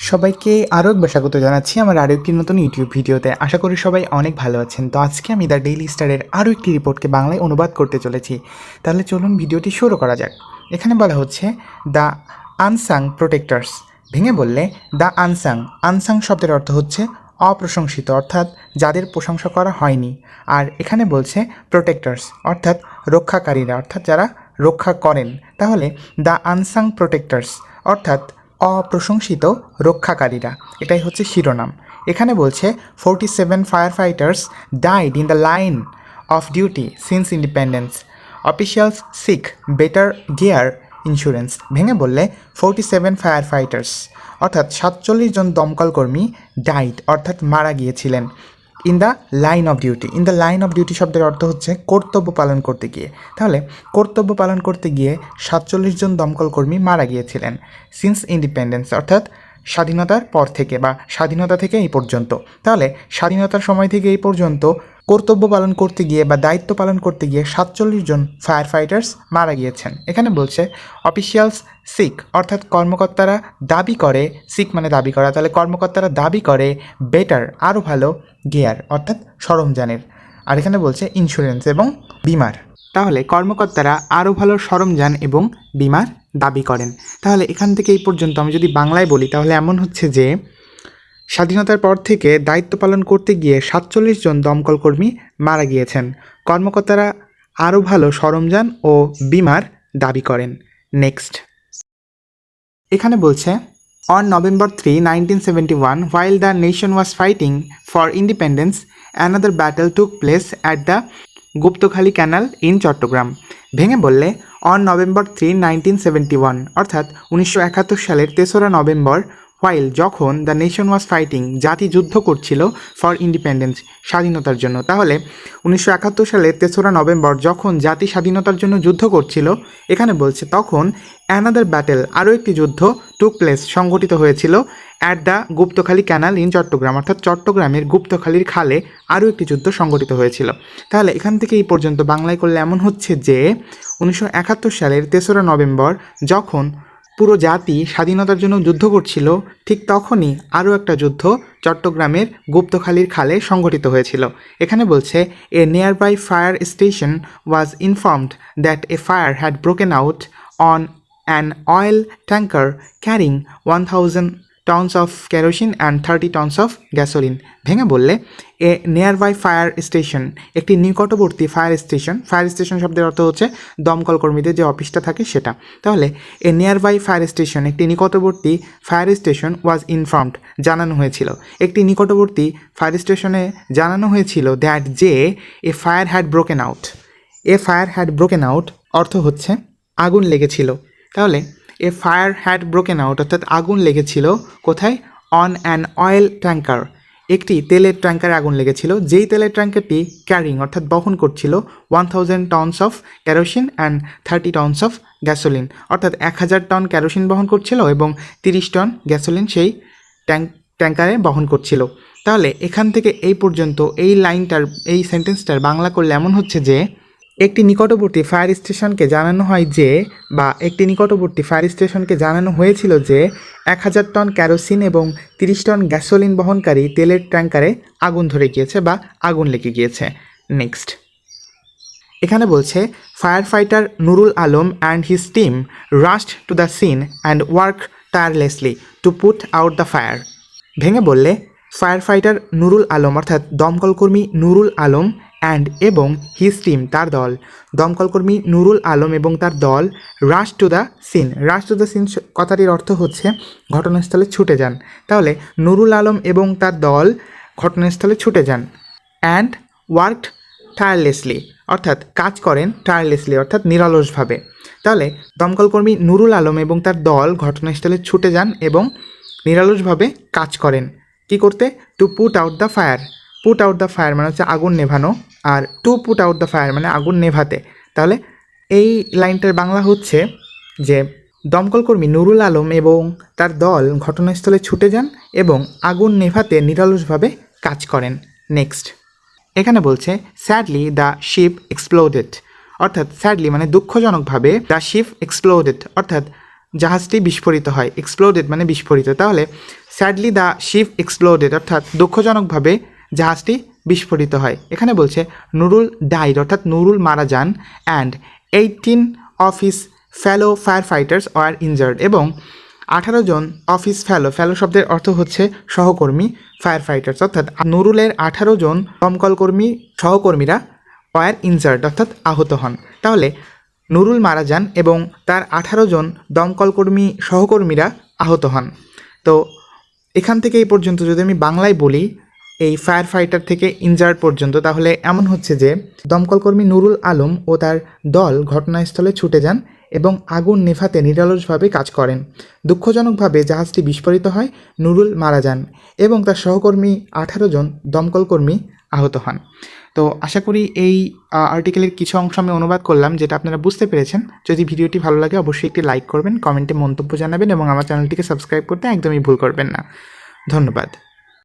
সবাইকে আরও একবার স্বাগত জানাচ্ছি আমার আরও একটি নতুন ইউটিউব ভিডিওতে। আশা করি সবাই অনেক ভালো আছেন। তো আজকে আমি দ্য ডেইলি স্টারের আরও একটি রিপোর্টকে বাংলায় অনুবাদ করতে চলেছি। তাহলে চলুন ভিডিওটি শুরু করা যাক। এখানে বলা হচ্ছে দ্য আনসাং প্রোটেক্টার্স। ভেঙে বললে দ্য আনসাং, আনসাং শব্দের অর্থ হচ্ছে অপ্রশংসিত, অর্থাৎ যাদের প্রশংসা করা হয়নি। আর এখানে বলছে প্রোটেক্টার্স অর্থাৎ রক্ষাকারীরা, অর্থাৎ যারা রক্ষা করেন। তাহলে দ্য আনসাং প্রোটেক্টার্স অর্থাৎ অপ্রশংসিত রক্ষাকারীরা, এটাই হচ্ছে শিরোনাম। এখানে বলছে 47 firefighters died in the line of duty since independence, officials seek better gear insurance. ভেঙে বললে 47 ফায়ার ফাইটার্স অর্থাৎ 47 জন দমকল কর্মী ডাইড অর্থাৎ মারা গিয়েছিলেন in the line of duty. In the line of duty শব্দের অর্থ হচ্ছে কর্তব্য পালন করতে গিয়ে। তাহলে কর্তব্য পালন করতে গিয়ে 47 জন দমকল কর্মী মারা গিয়েছিলেন সিন্স ইন্ডিপেন্ডেন্স অর্থাৎ স্বাধীনতার পর থেকে বা স্বাধীনতা থেকে এই পর্যন্ত। তাহলে স্বাধীনতার সময় থেকে এই পর্যন্ত কর্তব্য পালন করতে গিয়ে বা দায়িত্ব পালন করতে গিয়ে 47 জন ফায়ার ফাইটার্স মারা গিয়েছেন। এখানে বলছে অফিসিয়ালস সিক অর্থাৎ কর্মকর্তারা দাবি করে, সিক মানে দাবি করা, তাহলে কর্মকর্তারা দাবি করে বেটার আরও ভালো গিয়ার অর্থাৎ সরঞ্জামের। আর এখানে বলছে ইন্স্যুরেন্স এবং বিমার। তাহলে কর্মকর্তারা আরও ভালো সরঞ্জাম এবং বিমার দাবি করেন। তাহলে এখান থেকে এই পর্যন্ত আমি যদি বাংলায় বলি তাহলে এমন হচ্ছে যে স্বাধীনতার পর থেকে দায়িত্ব পালন করতে গিয়ে 47 জন দমকল কর্মী মারা গিয়েছেন। কর্মকর্তারা আরও ভালো সরঞ্জাম ও বিমার দাবি করেন। নেক্সট এখানে বলছে on November 3, 1971, while the nation was fighting for independence, another battle took place at the Guptakhali canal in Chattogram. ভেঙে বললে অন November 3, 1971 অর্থাৎ 1971 সালের 3রা নভেম্বর, হোয়াইল যখন দ্য নেশন ওয়াজ ফাইটিং জাতি যুদ্ধ করছিল ফর ইন্ডিপেন্ডেন্স স্বাধীনতার জন্য। তাহলে 1971 সালের 3রা নভেম্বর যখন জাতি স্বাধীনতার জন্য যুদ্ধ করছিল, এখানে বলছে তখন অ্যানাদার ব্যাটেল আরও একটি যুদ্ধ টুক প্লেস সংঘটিত হয়েছিল at the Guptakhali canal in Chattogram অর্থাৎ চট্টগ্রামের গুপ্তখালীর খালে আরও একটি যুদ্ধ সংঘটিত হয়েছিল। তাহলে এখান থেকে এই পর্যন্ত বাংলায় করলে এমন হচ্ছে যে 1971 সালের 3রা নভেম্বর যখন পুরো জাতি স্বাধীনতার জন্য যুদ্ধ করছিল, ঠিক তখনই আরও একটা যুদ্ধ চট্টগ্রামের গুপ্তখালীর খালে সংঘটিত হয়েছিল। এখানে বলছে a nearby fire station was informed that a fire had broken out on an oil tanker carrying 1000 tons of kerosene and 30 tons of gasoline। ভেঙে বললে এ নিয়ার বাই ফায়ার স্টেশন একটি নিকটবর্তী ফায়ার স্টেশন শব্দের অর্থ হচ্ছে দমকল কর্মীদের যে অফিসটা থাকে সেটা। তাহলে এ নিয়ার বাই ফায়ার স্টেশন একটি নিকটবর্তী ফায়ার স্টেশন ওয়াজ ইনফর্মড জানানো হয়েছিল, একটি নিকটবর্তী ফায়ার স্টেশনে জানানো হয়েছিল দ্যাট যে a fire had broken out. A fire had broken out অর্থ হচ্ছে আগুন লেগেছিল। তাহলে a fire had broken out অর্থাৎ আগুন লেগেছিল কোথায়? অন অ্যান অয়েল ট্যাঙ্কার একটি তেলের ট্যাঙ্কারে আগুন লেগেছিল, যেই তেলের ট্যাঙ্কারটি ক্যারিং অর্থাৎ বহন করছিল 1000 tons of kerosene and 30 tons of gasoline অর্থাৎ 1000 টন ক্যারোসিন বহন করছিল এবং 30 টন গ্যাসোলিন সেই ট্যাঙ্কারে বহন করছিল। তাহলে এখান থেকে এই পর্যন্ত এই লাইনটার এই সেন্টেন্সটার বাংলা করলে এমন হচ্ছে যে একটি নিকটবর্তী ফায়ার স্টেশনকে জানানো হয় যে বা একটি নিকটবর্তী ফায়ার স্টেশনকে জানানো হয়েছিল যে 1000 টন ক্যারোসিন এবং 30 টন গ্যাসোলিন বহনকারী তেলের ট্যাঙ্কারে আগুন ধরে গিয়েছে বা আগুন লেগে গিয়েছে। নেক্সট এখানে বলছে firefighter Nurul Alam and his team rushed to the scene and work tirelessly to put out the fire. ভেঙে বললে ফায়ার ফাইটার নুরুল আলম অর্থাৎ দমকলকর্মী নুরুল আলম এবং হিজ টিম তার দল, দমকলকর্মী নুরুল আলম এবং তার দল রাশ টু দ্য সিন কথাটির অর্থ হচ্ছে ঘটনাস্থলে ছুটে যান। তাহলে নুরুল আলম এবং তার দল ঘটনাস্থলে ছুটে যান অ্যান্ড ওয়ার্কড টায়ারলেসলি অর্থাৎ কাজ করেন টায়ারলেসলি অর্থাৎ নিরলসভাবে। তাহলে দমকলকর্মী নুরুল আলম এবং তার দল ঘটনাস্থলে ছুটে যান এবং নিরলসভাবে কাজ করেন। কি করতে? To put out the fire. Put out the fire মানে হচ্ছে আগুন নেভানো, আর to put out the fire মানে আগুন নেভাতে। তাহলে এই লাইনটার বাংলা হচ্ছে যে দমকলকর্মী নুরুল আলম এবং তার দল ঘটনাস্থলে ছুটে যান এবং আগুন নেভাতে নিরলসভাবে কাজ করেন। নেক্সট এখানে বলছে স্যাডলি দ্য শিপ এক্সপ্লোডেড অর্থাৎ স্যাডলি মানে দুঃখজনকভাবে দ্য শিপ এক্সপ্লোডেড অর্থাৎ জাহাজটি বিস্ফোরিত হয়। এক্সপ্লোডেড মানে বিস্ফোরিত। তাহলে স্যাডলি দ্য শিপ এক্সপ্লোডেড, অর্থাৎ দুঃখজনকভাবে জাহাজটি বিস্ফোরিত হয়। এখানে বলছে নুরুল ডাইড, অর্থাৎ নুরুল মারা যান, and 18 of his fellow firefighters were injured, এবং 18 জন অফিস ফেলো শব্দের অর্থ হচ্ছে সহকর্মী, ফায়ার ফাইটার্স অর্থাৎ নুরুলের 18 জন দমকলকর্মী সহকর্মীরা ওয়ার ইনজার্ড অর্থাৎ আহত হন। তাহলে নুরুল মারা যান এবং তার 18 জন দমকলকর্মী সহকর্মীরা আহত হন। তো এখান থেকে এই পর্যন্ত যদি আমি বাংলায় বলি এই ফায়ার ফাইটার থেকে ইনজার্ড পর্যন্ত, তাহলে এমন হচ্ছে যে দমকলকর্মী নুরুল আলম ও তার দল ঘটনাস্থলে ছুটে যান এবং আগুন নেভাতে নিরলসভাবে কাজ করেন। দুঃখজনকভাবে জাহাজটি বিস্ফোরিত হয়, নুরুল মারা যান এবং তার সহকর্মী 18 জন দমকলকর্মী আহত হন। তো আশা করি এই আর্টিকেলের কিছু অংশ আমি অনুবাদ করলাম, যেটা আপনারা বুঝতে পেরেছেন। যদি ভিডিওটি ভালো লাগে অবশ্যই একটি লাইক করবেন, কমেন্টে মন্তব্য জানাবেন এবং আমার চ্যানেলটিকে সাবস্ক্রাইব করতে একদমই ভুল করবেন না। ধন্যবাদ।